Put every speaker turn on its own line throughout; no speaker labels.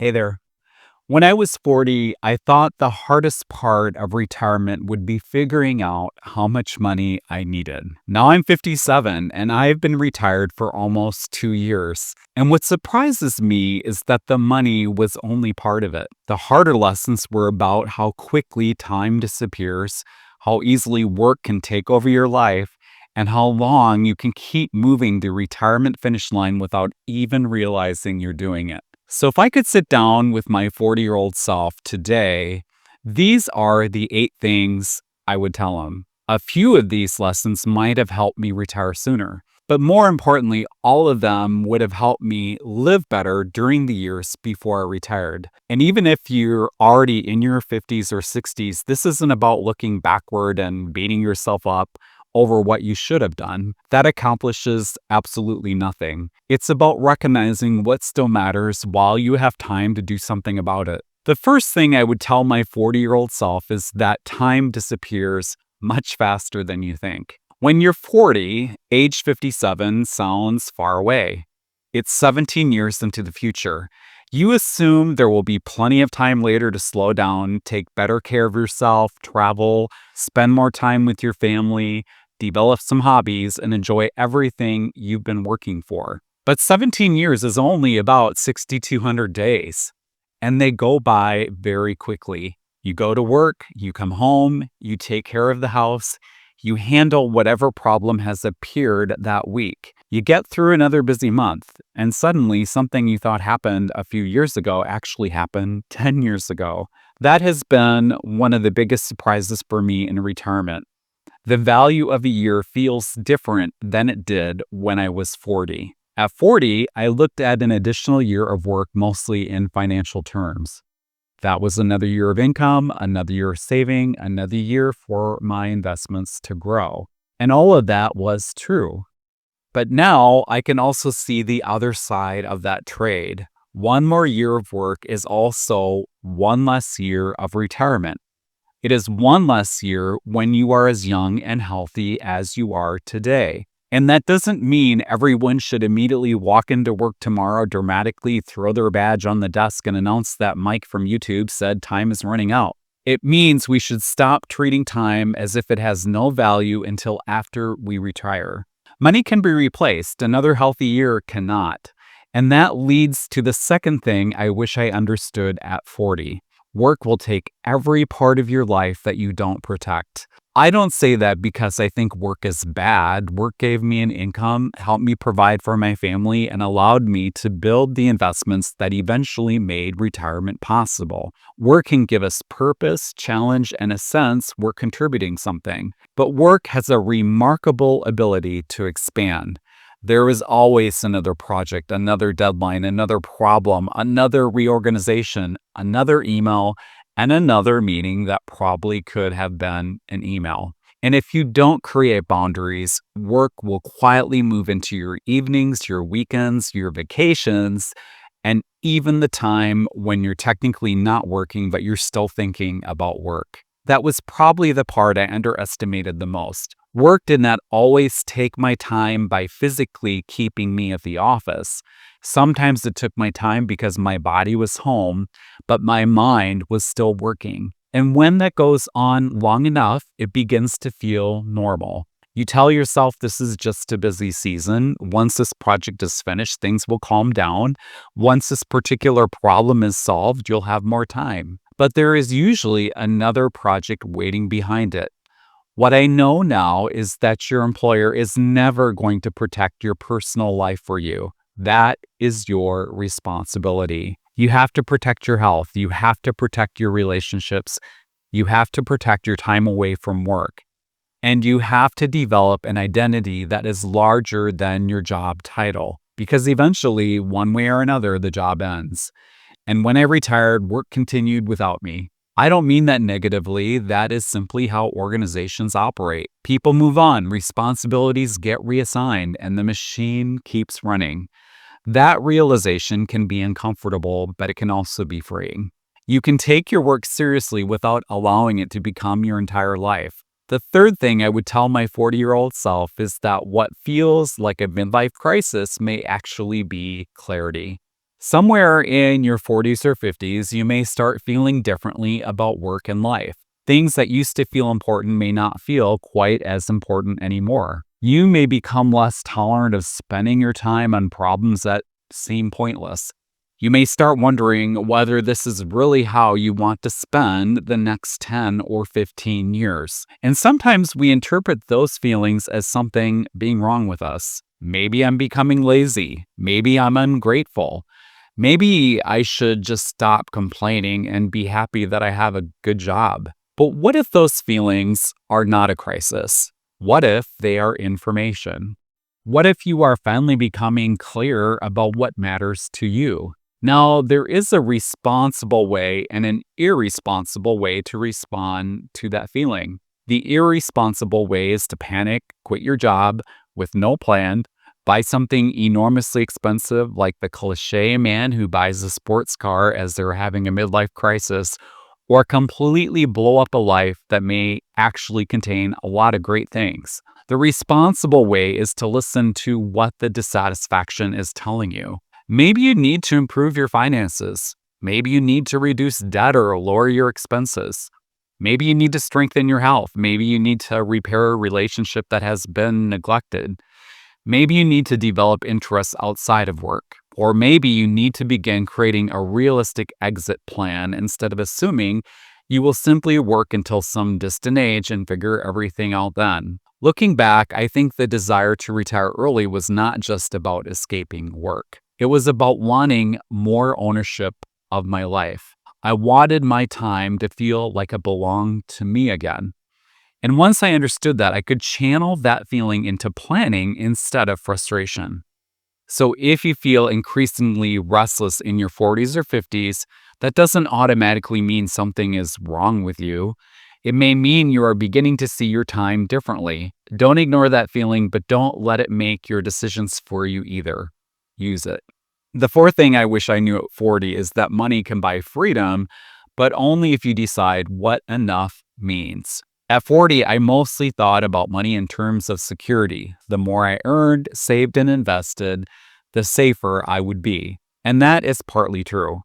Hey there. When I was 40, I thought the hardest part of retirement would be figuring out how much money I needed. Now I'm 57 and I've been retired for almost 2 years. And what surprises me is that the money was only part of it. The harder lessons were about how quickly time disappears, how easily work can take over your life, and how long you can keep moving the retirement finish line without even realizing you're doing it. So, if I could sit down with my 40-year-old self today, these are the 8 things I would tell him. A few of these lessons might have helped me retire sooner, but more importantly, all of them would have helped me live better during the years before I retired. And even if you're already in your 50s or 60s, this isn't about looking backward and beating yourself up over what you should have done. That accomplishes absolutely nothing. It's about recognizing what still matters while you have time to do something about it. The first thing I would tell my 40-year-old self is that time disappears much faster than you think. When you're 40, age 57 sounds far away. It's 17 years into the future. You assume there will be plenty of time later to slow down, take better care of yourself, travel, spend more time with your family, develop some hobbies, and enjoy everything you've been working for. But 17 years is only about 6,200 days, and they go by very quickly. You go to work, you come home, you take care of the house, you handle whatever problem has appeared that week. You get through another busy month, and suddenly something you thought happened a few years ago actually happened 10 years ago. That has been one of the biggest surprises for me in retirement. The value of a year feels different than it did when I was 40. At 40, I looked at an additional year of work mostly in financial terms. That was another year of income, another year of saving, another year for my investments to grow. And all of that was true. But now I can also see the other side of that trade. One more year of work is also one less year of retirement. It is one less year when you are as young and healthy as you are today. And that doesn't mean everyone should immediately walk into work tomorrow, dramatically throw their badge on the desk, and announce that Mike from YouTube said time is running out. It means we should stop treating time as if it has no value until after we retire. Money can be replaced, another healthy year cannot. And that leads to the second thing I wish I understood at 40. Work will take every part of your life that you don't protect. I don't say that because I think work is bad. Work gave me an income, helped me provide for my family, and allowed me to build the investments that eventually made retirement possible. Work can give us purpose, challenge, and a sense we're contributing something. But work has a remarkable ability to expand. There is always another project, another deadline, another problem, another reorganization, another email, and another meeting that probably could have been an email. And if you don't create boundaries, work will quietly move into your evenings, your weekends, your vacations, and even the time when you're technically not working, but you're still thinking about work. That was probably the part I underestimated the most. Work did not always take my time by physically keeping me at the office. Sometimes it took my time because my body was home, but my mind was still working. And when that goes on long enough, it begins to feel normal. You tell yourself this is just a busy season. Once this project is finished, things will calm down. Once this particular problem is solved, you'll have more time. But there is usually another project waiting behind it. What I know now is that your employer is never going to protect your personal life for you. That is your responsibility. You have to protect your health. You have to protect your relationships. You have to protect your time away from work. And you have to develop an identity that is larger than your job title, because eventually, one way or another, the job ends. And when I retired, work continued without me. I don't mean that negatively. That is simply how organizations operate. People move on, responsibilities get reassigned, and the machine keeps running. That realization can be uncomfortable, but it can also be freeing. You can take your work seriously without allowing it to become your entire life. The third thing I would tell my 40-year-old self is that what feels like a midlife crisis may actually be clarity. Somewhere in your 40s or 50s, you may start feeling differently about work and life. Things that used to feel important may not feel quite as important anymore. You may become less tolerant of spending your time on problems that seem pointless. You may start wondering whether this is really how you want to spend the next 10 or 15 years. And sometimes we interpret those feelings as something being wrong with us. Maybe I'm becoming lazy. Maybe I'm ungrateful. Maybe I should just stop complaining and be happy that I have a good job. But what if those feelings are not a crisis? What if they are information? What if you are finally becoming clear about what matters to you? Now, there is a responsible way and an irresponsible way to respond to that feeling. The irresponsible way is to panic, quit your job with no plan, buy something enormously expensive like the cliche man who buys a sports car as they're having a midlife crisis, or completely blow up a life that may actually contain a lot of great things. The responsible way is to listen to what the dissatisfaction is telling you. Maybe you need to improve your finances. Maybe you need to reduce debt or lower your expenses. Maybe you need to strengthen your health. Maybe you need to repair a relationship that has been neglected. Maybe you need to develop interests outside of work. Or maybe you need to begin creating a realistic exit plan instead of assuming you will simply work until some distant age and figure everything out then. Looking back, I think the desire to retire early was not just about escaping work. It was about wanting more ownership of my life. I wanted my time to feel like it belonged to me again. And once I understood that, I could channel that feeling into planning instead of frustration. So if you feel increasingly restless in your 40s or 50s, that doesn't automatically mean something is wrong with you. It may mean you are beginning to see your time differently. Don't ignore that feeling, but don't let it make your decisions for you either. Use it. The fourth thing I wish I knew at 40 is that money can buy freedom, but only if you decide what enough means. At 40, I mostly thought about money in terms of security. The more I earned, saved, and invested, the safer I would be. And that is partly true.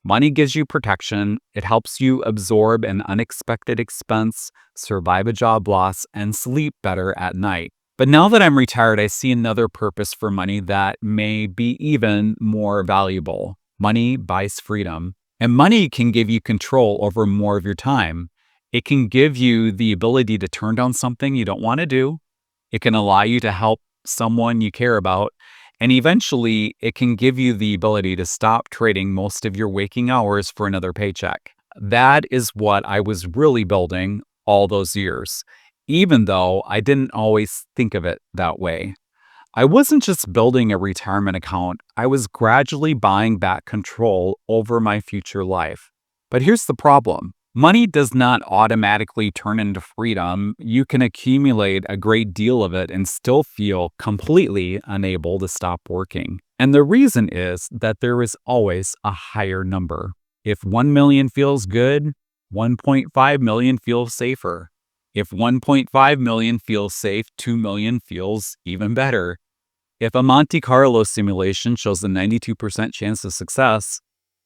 Money gives you protection. It helps you absorb an unexpected expense, survive a job loss, and sleep better at night. But now that I'm retired, I see another purpose for money that may be even more valuable. Money buys freedom. And money can give you control over more of your time. It can give you the ability to turn down something you don't want to do. It can allow you to help someone you care about. And eventually, it can give you the ability to stop trading most of your waking hours for another paycheck. That is what I was really building all those years, even though I didn't always think of it that way. I wasn't just building a retirement account, I was gradually buying back control over my future life. But here's the problem. Money does not automatically turn into freedom. You can accumulate a great deal of it and still feel completely unable to stop working. And the reason is that there is always a higher number. If 1 million feels good, 1.5 million feels safer. If 1.5 million feels safe, 2 million feels even better. If a Monte Carlo simulation shows a 92% chance of success,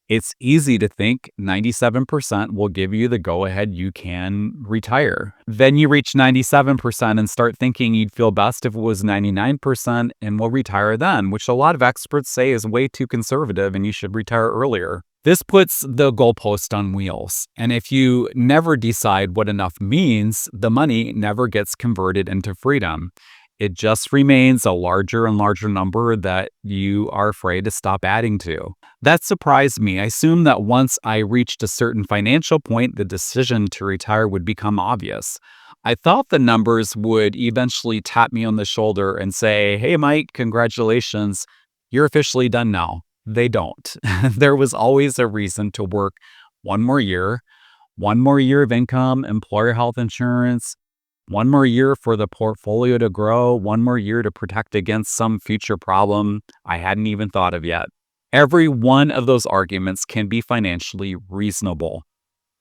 it's easy to think 97% will give you the go-ahead you can retire. Then you reach 97% and start thinking you'd feel best if it was 99% and will retire then, which a lot of experts say is way too conservative and you should retire earlier. This puts the goalpost on wheels. And if you never decide what enough means, the money never gets converted into freedom. It just remains a larger and larger number that you are afraid to stop adding to. That surprised me. I assumed that once I reached a certain financial point, the decision to retire would become obvious. I thought the numbers would eventually tap me on the shoulder and say, "Hey, Mike, congratulations, you're officially done now." They don't. There was always a reason to work one more year of income, employer health insurance, one more year for the portfolio to grow, one more year to protect against some future problem I hadn't even thought of yet. Every one of those arguments can be financially reasonable.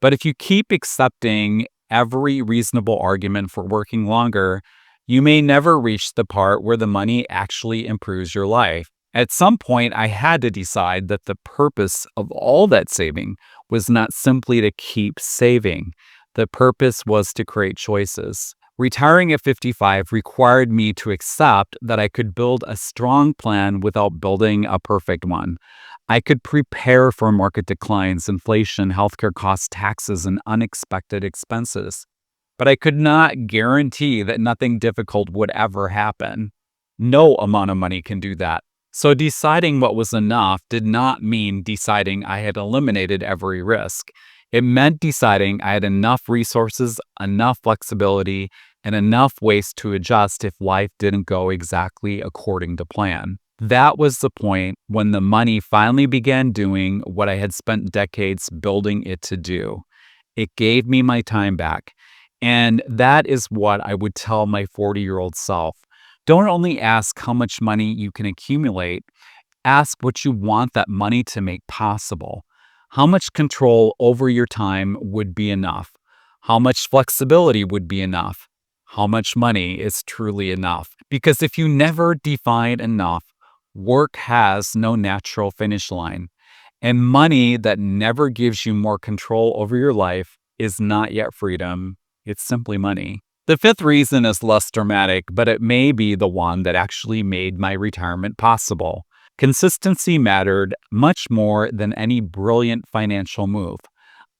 But if you keep accepting every reasonable argument for working longer, you may never reach the part where the money actually improves your life. At some point, I had to decide that the purpose of all that saving was not simply to keep saving. The purpose was to create choices. Retiring at 55 required me to accept that I could build a strong plan without building a perfect one. I could prepare for market declines, inflation, healthcare costs, taxes, and unexpected expenses. But I could not guarantee that nothing difficult would ever happen. No amount of money can do that. So deciding what was enough did not mean deciding I had eliminated every risk. It meant deciding I had enough resources, enough flexibility, and enough ways to adjust if life didn't go exactly according to plan. That was the point when the money finally began doing what I had spent decades building it to do. It gave me my time back. And that is what I would tell my 40-year-old self. Don't only ask how much money you can accumulate, ask what you want that money to make possible. How much control over your time would be enough? How much flexibility would be enough? How much money is truly enough? Because if you never define enough, work has no natural finish line. And money that never gives you more control over your life is not yet freedom. It's simply money. The fifth reason is less dramatic, but it may be the one that actually made my retirement possible. Consistency mattered much more than any brilliant financial move.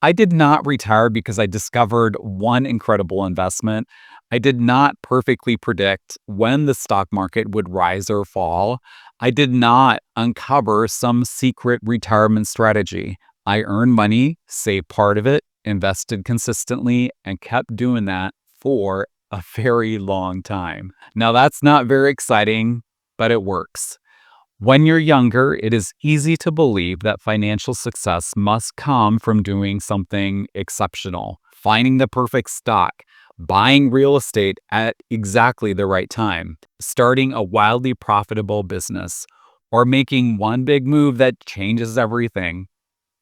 I did not retire because I discovered one incredible investment. I did not perfectly predict when the stock market would rise or fall. I did not uncover some secret retirement strategy. I earned money, saved part of it, invested consistently, and kept doing that for a very long time. Now, that's not very exciting, but it works. When you're younger, it is easy to believe that financial success must come from doing something exceptional, finding the perfect stock, buying real estate at exactly the right time, starting a wildly profitable business, or making one big move that changes everything.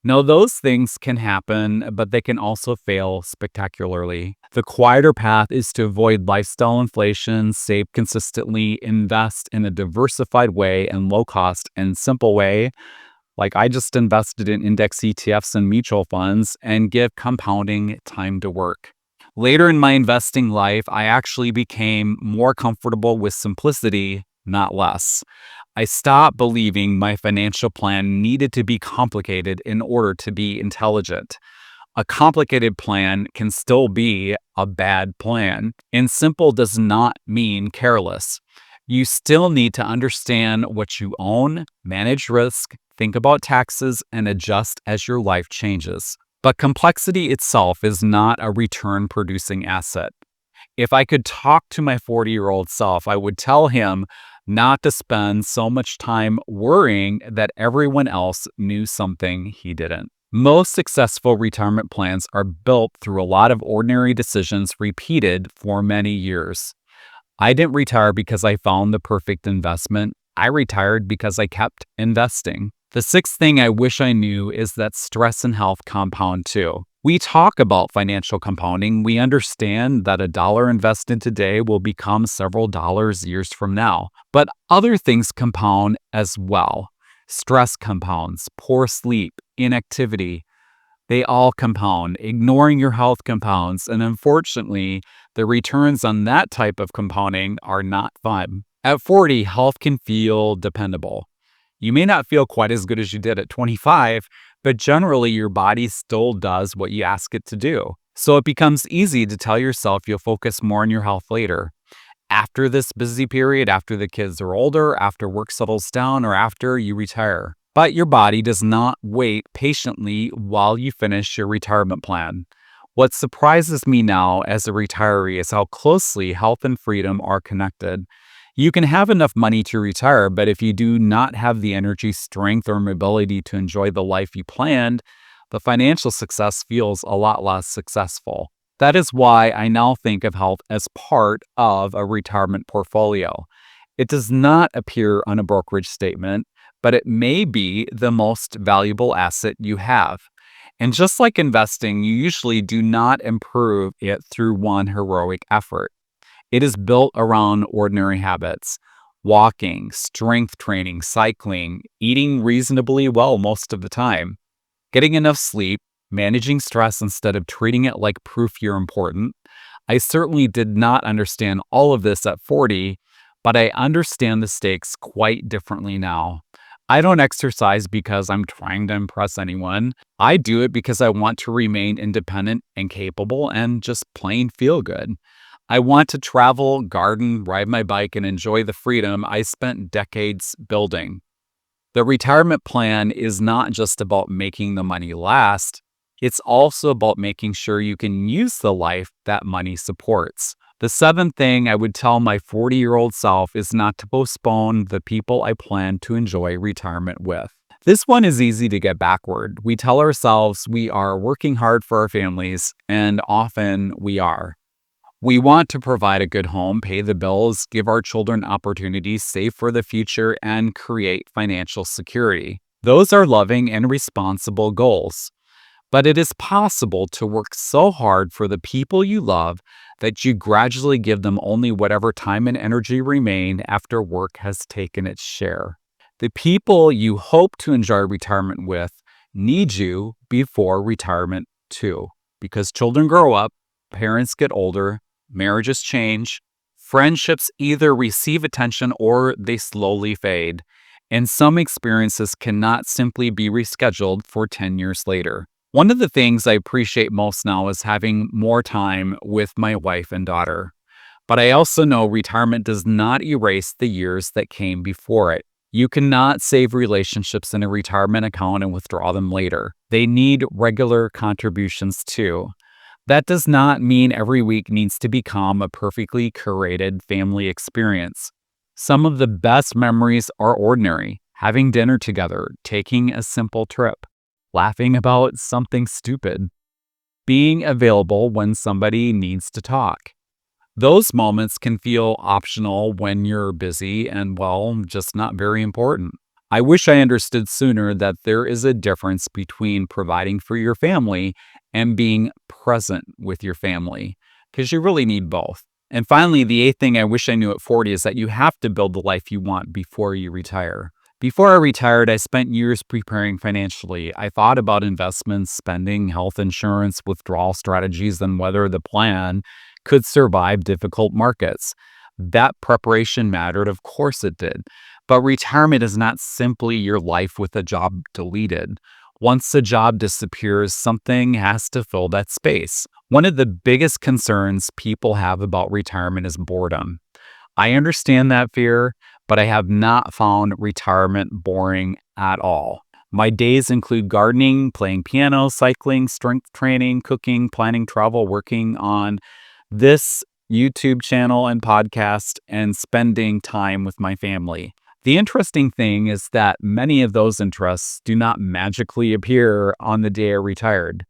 No, those things can happen, but they can also fail spectacularly. The quieter path is to avoid lifestyle inflation, save consistently, invest in a diversified way and low cost and simple way. Like I just invested in index ETFs and mutual funds and give compounding time to work. Later in my investing life, I actually became more comfortable with simplicity, not less. I stopped believing my financial plan needed to be complicated in order to be intelligent. A complicated plan can still be a bad plan, and simple does not mean careless. You still need to understand what you own, manage risk, think about taxes, and adjust as your life changes. But complexity itself is not a return producing asset. If I could talk to my 40-year-old self, I would tell him not to spend so much time worrying that everyone else knew something he didn't. Most successful retirement plans are built through a lot of ordinary decisions repeated for many years. I didn't retire because I found the perfect investment. I retired because I kept investing. The sixth thing I wish I knew is that stress and health compound too. We talk about financial compounding. We understand that a dollar invested today will become several dollars years from now. But other things compound as well. Stress compounds, poor sleep, inactivity, they all compound. Ignoring your health compounds. And unfortunately, the returns on that type of compounding are not fun. At 40, health can feel dependable. You may not feel quite as good as you did at 25, but generally your body still does what you ask it to do. So it becomes easy to tell yourself you'll focus more on your health later. After this busy period, after the kids are older, after work settles down, or after you retire. But your body does not wait patiently while you finish your retirement plan. What surprises me now as a retiree is how closely health and freedom are connected. You can have enough money to retire, but if you do not have the energy, strength, or mobility to enjoy the life you planned, the financial success feels a lot less successful. That is why I now think of health as part of a retirement portfolio. It does not appear on a brokerage statement, but it may be the most valuable asset you have. And just like investing, you usually do not improve it through one heroic effort. It is built around ordinary habits. walking, strength training, cycling, eating reasonably well most of the time, getting enough sleep, managing stress instead of treating it like proof you're important. I certainly did not understand all of this at 40, but I understand the stakes quite differently now. I don't exercise because I'm trying to impress anyone. I do it because I want to remain independent and capable and just plain feel good. I want to travel, garden, ride my bike, and enjoy the freedom I spent decades building. The retirement plan is not just about making the money last, it's also about making sure you can use the life that money supports. The seventh thing I would tell my 40-year-old self is not to postpone the people I plan to enjoy retirement with. This one is easy to get backward. We tell ourselves we are working hard for our families, and often we are. We want to provide a good home, pay the bills, give our children opportunities, save for the future, and create financial security. Those are loving and responsible goals. But it is possible to work so hard for the people you love that you gradually give them only whatever time and energy remain after work has taken its share. The people you hope to enjoy retirement with need you before retirement too, because children grow up, parents get older, marriages change, friendships either receive attention or they slowly fade, and some experiences cannot simply be rescheduled for 10 years later. One of the things I appreciate most now is having more time with my wife and daughter. But I also know retirement does not erase the years that came before it. You cannot save relationships in a retirement account and withdraw them later. They need regular contributions too. That does not mean every week needs to become a perfectly curated family experience. Some of the best memories are ordinary: having dinner together, taking a simple trip, laughing about something stupid, being available when somebody needs to talk. Those moments can feel optional when you're busy and, well, just not very important. I wish I understood sooner that there is a difference between providing for your family and being present with your family, because you really need both. And finally, the eighth thing I wish I knew at 40 is that you have to build the life you want before you retire. Before I retired, I spent years preparing financially. I thought about investments, spending, health insurance, withdrawal strategies, and whether the plan could survive difficult markets. That preparation mattered, of course it did. But retirement is not simply your life with a job deleted. Once a job disappears, something has to fill that space. One of the biggest concerns people have about retirement is boredom. I understand that fear, but I have not found retirement boring at all. My days include gardening, playing piano, cycling, strength training, cooking, planning travel, working on this YouTube channel and podcast, and spending time with my family. The interesting thing is that many of those interests do not magically appear on the day I retired.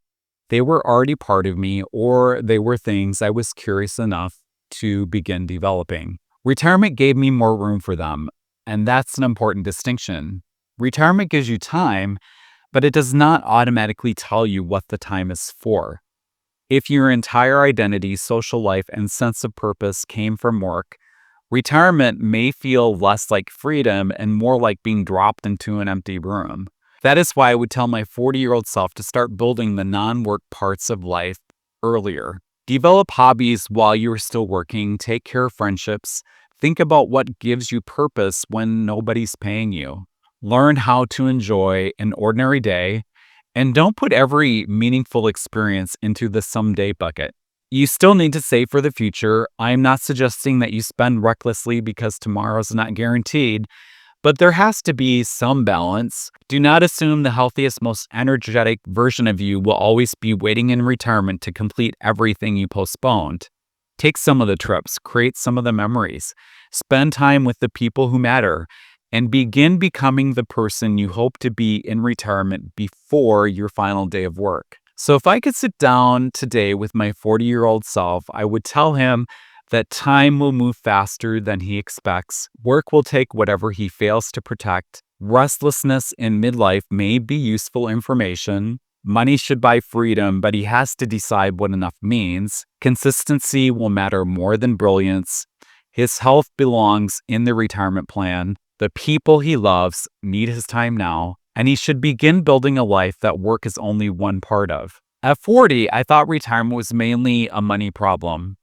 They were already part of me, or they were things I was curious enough to begin developing. Retirement gave me more room for them, and that's an important distinction. Retirement gives you time, but it does not automatically tell you what the time is for. If your entire identity, social life, and sense of purpose came from work, retirement may feel less like freedom and more like being dropped into an empty room. That is why I would tell my 40-year-old self to start building the non-work parts of life earlier. Develop hobbies while you are still working, take care of friendships, think about what gives you purpose when nobody's paying you. Learn how to enjoy an ordinary day, and don't put every meaningful experience into the someday bucket. You still need to save for the future. I am not suggesting that you spend recklessly because tomorrow's not guaranteed, but there has to be some balance. Do not assume the healthiest, most energetic version of you will always be waiting in retirement to complete everything you postponed. Take some of the trips, create some of the memories, spend time with the people who matter, and begin becoming the person you hope to be in retirement before your final day of work. So if I could sit down today with my 40-year-old self, I would tell him that time will move faster than he expects. Work will take whatever he fails to protect. Restlessness in midlife may be useful information. Money should buy freedom, but he has to decide what enough means. Consistency will matter more than brilliance. His health belongs in the retirement plan. The people he loves need his time now, and he should begin building a life that work is only one part of. At 40, I thought retirement was mainly a money problem.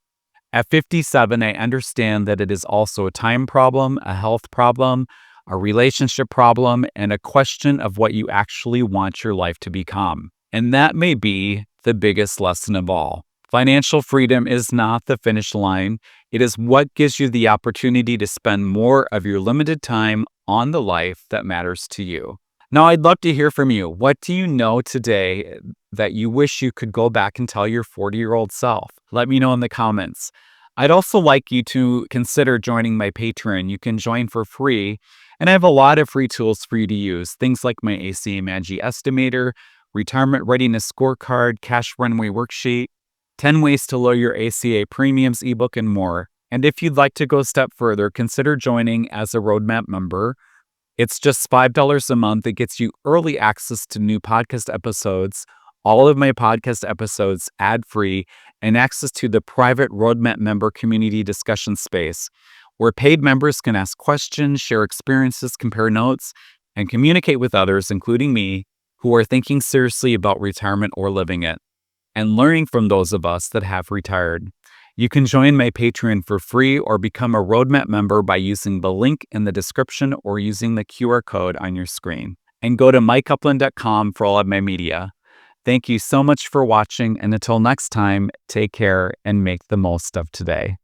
At 57, I understand that it is also a time problem, a health problem, a relationship problem, and a question of what you actually want your life to become. And that may be the biggest lesson of all. Financial freedom is not the finish line. It is what gives you the opportunity to spend more of your limited time on the life that matters to you. Now, I'd love to hear from you. What do you know today that you wish you could go back and tell your 40-year-old self? Let me know in the comments. I'd also like you to consider joining my Patreon. You can join for free, and I have a lot of free tools for you to use. Things like my ACA Manji Estimator, Retirement Readiness Scorecard, Cash Runway Worksheet, 10 Ways to Lower Your ACA Premiums ebook, and more. And if you'd like to go a step further, consider joining as a Roadmap member. It's just $5 a month. It gets you early access to new podcast episodes, all of my podcast episodes ad-free, and access to the private Roadmap member community discussion space, where paid members can ask questions, share experiences, compare notes, and communicate with others, including me, who are thinking seriously about retirement or living it, and learning from those of us that have retired. You can join my Patreon for free or become a Roadmap member by using the link in the description or using the QR code on your screen. And go to mikeupland.com for all of my media. Thank you so much for watching, and until next time, take care and make the most of today.